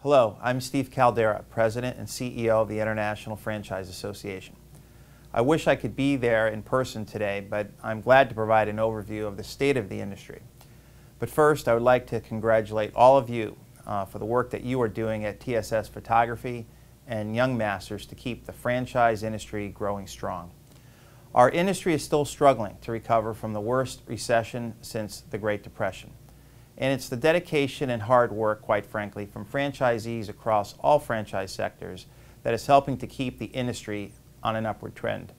Hello, I'm Steve Caldeira, President and CEO of the International Franchise Association. I wish I could be there in person today, but I'm glad to provide an overview of the state of the industry. But first, I would like to congratulate all of you for the work that you are doing at TSS Photography and Young Masters to keep the franchise industry growing strong. Our industry is still struggling to recover from the worst recession since the Great Depression. And it's the dedication and hard work, quite frankly, from franchisees across all franchise sectors that is helping to keep the industry on an upward trend.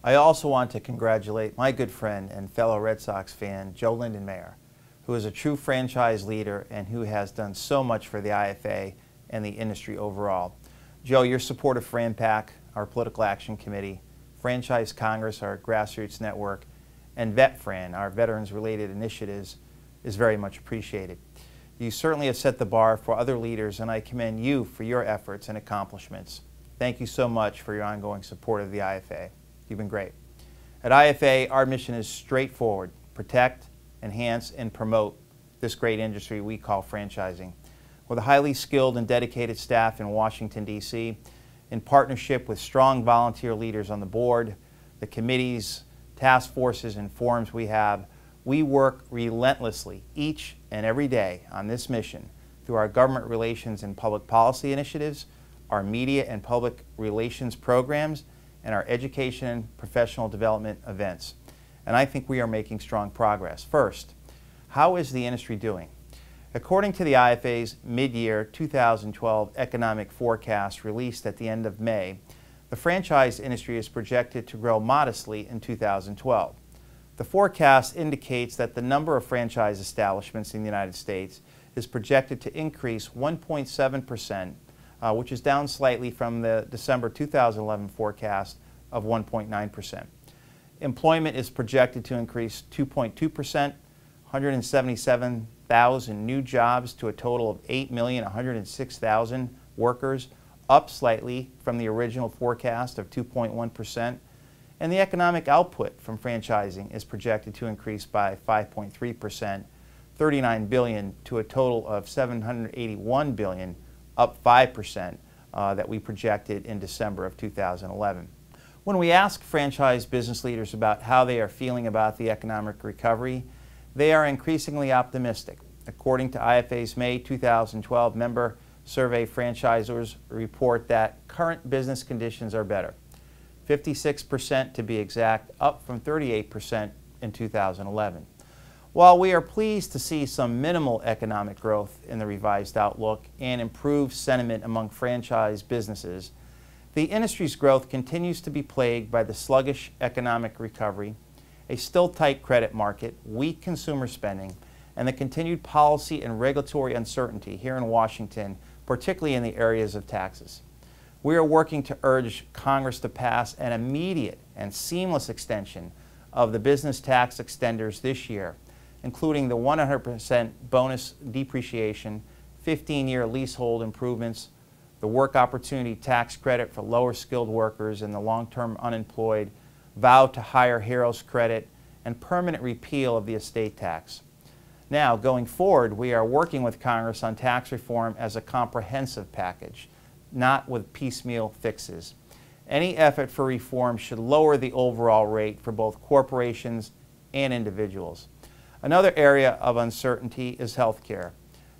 I also want to congratulate my good friend and fellow Red Sox fan, Joe Linden Mayor, who is a true franchise leader and who has done so much for the IFA and the industry overall. Joe, your support of FranPAC, our Political Action Committee, Franchise Congress, our grassroots network, and VetFran, our veterans-related initiatives, is very much appreciated. You certainly have set the bar for other leaders, and I commend you for your efforts and accomplishments. Thank you so much for your ongoing support of the IFA. You've been great. At IFA, our mission is straightforward: protect, enhance, and promote this great industry we call franchising. With a highly skilled and dedicated staff in Washington, D.C., in partnership with strong volunteer leaders on the board, the committees, task forces, and forums we work relentlessly each and every day on this mission through our government relations and public policy initiatives, our media and public relations programs, and our education and professional development events. And I think we are making strong progress. First, how is the industry doing? According to the IFA's mid-year 2012 economic forecast released at the end of May, the franchise industry is projected to grow modestly in 2012. The forecast indicates that the number of franchise establishments in the United States is projected to increase 1.7%, which is down slightly from the December 2011 forecast of 1.9%. Employment is projected to increase 2.2%, 177,000 new jobs to a total of 8,106,000 workers, up slightly from the original forecast of 2.1%. And the economic output from franchising is projected to increase by 5.3%, $39 billion, to a total of $781 billion, up 5% that we projected in December of 2011. When we ask franchise business leaders about how they are feeling about the economic recovery, they are increasingly optimistic. According to IFA's May 2012 member survey, franchisors report that current business conditions are better. 56% to be exact, up from 38% in 2011. While we are pleased to see some minimal economic growth in the revised outlook and improved sentiment among franchise businesses, the industry's growth continues to be plagued by the sluggish economic recovery, a still tight credit market, weak consumer spending, and the continued policy and regulatory uncertainty here in Washington, particularly in the areas of taxes. We are working to urge Congress to pass an immediate and seamless extension of the business tax extenders this year, including the 100% bonus depreciation, 15-year leasehold improvements, the work opportunity tax credit for lower skilled workers and the long-term unemployed, vow to hire heroes credit, and permanent repeal of the estate tax. Now, going forward, we are working with Congress on tax reform as a comprehensive package, not with piecemeal fixes. Any effort for reform should lower the overall rate for both corporations and individuals. Another area of uncertainty is health care.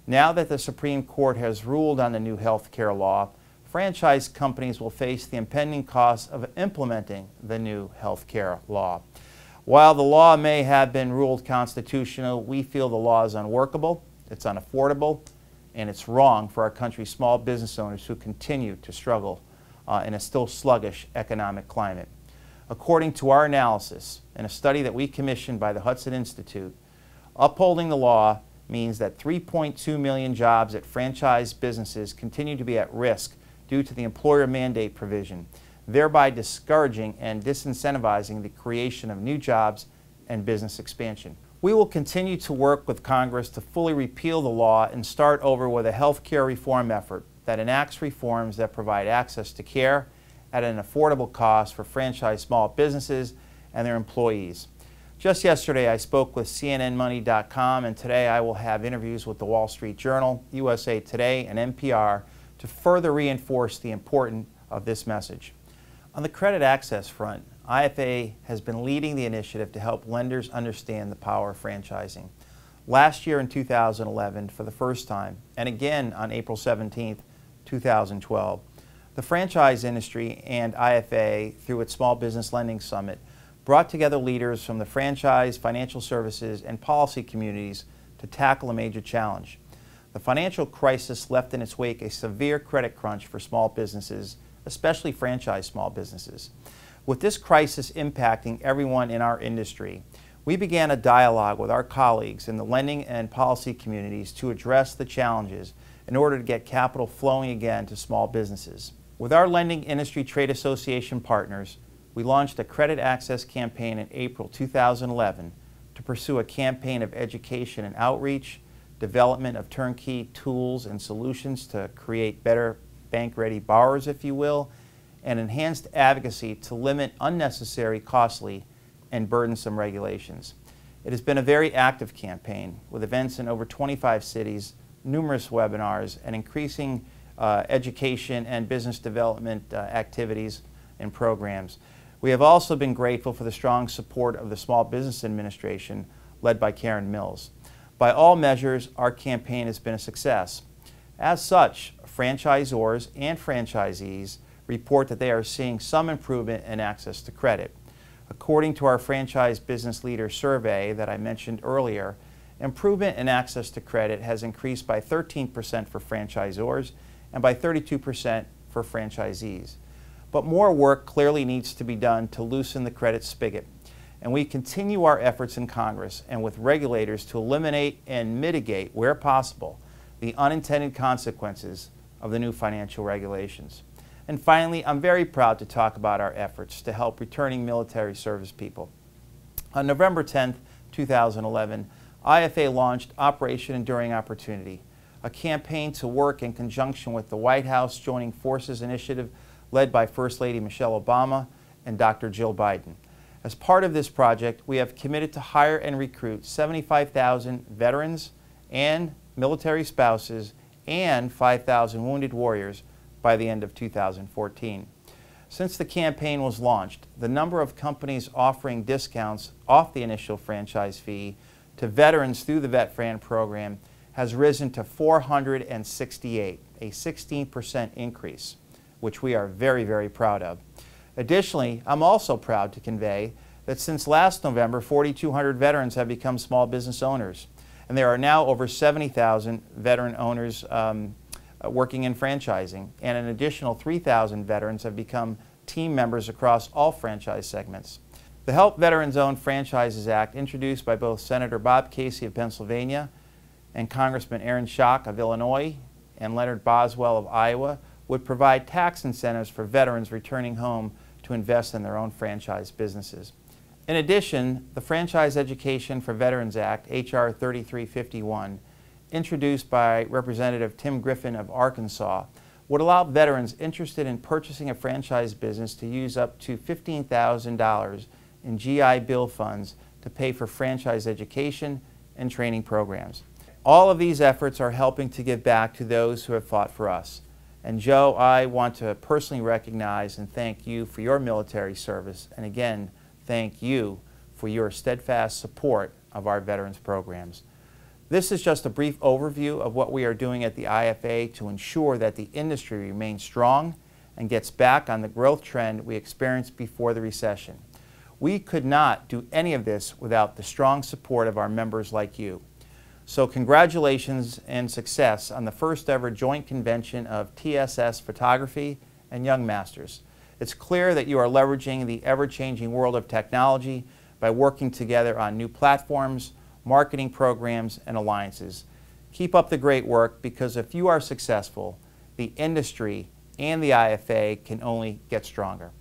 Now that the Supreme Court has ruled on the new health care law, franchise companies will face the impending costs of implementing the new health care law. While the law may have been ruled constitutional, we feel the law is unworkable, it's unaffordable, and it's wrong for our country's small business owners who continue to struggle in a still sluggish economic climate. According to our analysis, in a study that we commissioned by the Hudson Institute, upholding the law means that 3.2 million jobs at franchise businesses continue to be at risk due to the employer mandate provision, thereby discouraging and disincentivizing the creation of new jobs and business expansion. We will continue to work with Congress to fully repeal the law and start over with a health care reform effort that enacts reforms that provide access to care at an affordable cost for franchise small businesses and their employees. Just yesterday I spoke with CNNmoney.com, and today I will have interviews with the Wall Street Journal, USA Today, and NPR to further reinforce the importance of this message. On the credit access front, IFA has been leading the initiative to help lenders understand the power of franchising. Last year in 2011, for the first time, and again on April 17, 2012, the franchise industry and IFA, through its Small Business Lending Summit, brought together leaders from the franchise, financial services, and policy communities to tackle a major challenge. The financial crisis left in its wake a severe credit crunch for small businesses, especially franchise small businesses. With this crisis impacting everyone in our industry, we began a dialogue with our colleagues in the lending and policy communities to address the challenges in order to get capital flowing again to small businesses. With our lending industry trade association partners, we launched a credit access campaign in April 2011 to pursue a campaign of education and outreach, development of turnkey tools and solutions to create better bank-ready borrowers, if you will, and enhanced advocacy to limit unnecessary, costly, and burdensome regulations. It has been a very active campaign with events in over 25 cities, numerous webinars, and increasing education and business development activities and programs. We have also been grateful for the strong support of the Small Business Administration, led by Karen Mills. By all measures, our campaign has been a success. As such, franchisors and franchisees report that they are seeing some improvement in access to credit. According to our Franchise Business Leader Survey that I mentioned earlier, improvement in access to credit has increased by 13% for franchisors and by 32% for franchisees. But more work clearly needs to be done to loosen the credit spigot, and we continue our efforts in Congress and with regulators to eliminate and mitigate, where possible, the unintended consequences of the new financial regulations. And finally, I'm very proud to talk about our efforts to help returning military service people. On November 10, 2011, IFA launched Operation Enduring Opportunity, a campaign to work in conjunction with the White House Joining Forces initiative led by First Lady Michelle Obama and Dr. Jill Biden. As part of this project, we have committed to hire and recruit 75,000 veterans and military spouses and 5,000 wounded warriors by the end of 2014. Since the campaign was launched, the number of companies offering discounts off the initial franchise fee to veterans through the VetFran program has risen to 468, a 16% increase, which we are very, very proud of. Additionally, I'm also proud to convey that since last November, 4,200 veterans have become small business owners, and there are now over 70,000 veteran owners working in franchising, and an additional 3,000 veterans have become team members across all franchise segments. The Help Veterans Own Franchises Act, introduced by both Senator Bob Casey of Pennsylvania and Congressman Aaron Schock of Illinois and Leonard Boswell of Iowa, would provide tax incentives for veterans returning home to invest in their own franchise businesses. In addition, the Franchise Education for Veterans Act, H.R. 3351, introduced by Representative Tim Griffin of Arkansas, would allow veterans interested in purchasing a franchise business to use up to $15,000 in GI Bill funds to pay for franchise education and training programs. All of these efforts are helping to give back to those who have fought for us. And Joe, I want to personally recognize and thank you for your military service, and again, thank you for your steadfast support of our veterans programs. This is just a brief overview of what we are doing at the IFA to ensure that the industry remains strong and gets back on the growth trend we experienced before the recession. We could not do any of this without the strong support of our members like you. So congratulations and success on the first ever joint convention of TSS Photography and Young Masters. It's clear that you are leveraging the ever-changing world of technology by working together on new platforms, marketing programs, and alliances. Keep up the great work, because if you are successful, the industry and the IFA can only get stronger.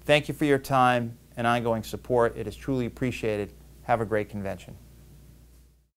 Thank you for your time and ongoing support. It is truly appreciated. Have a great convention.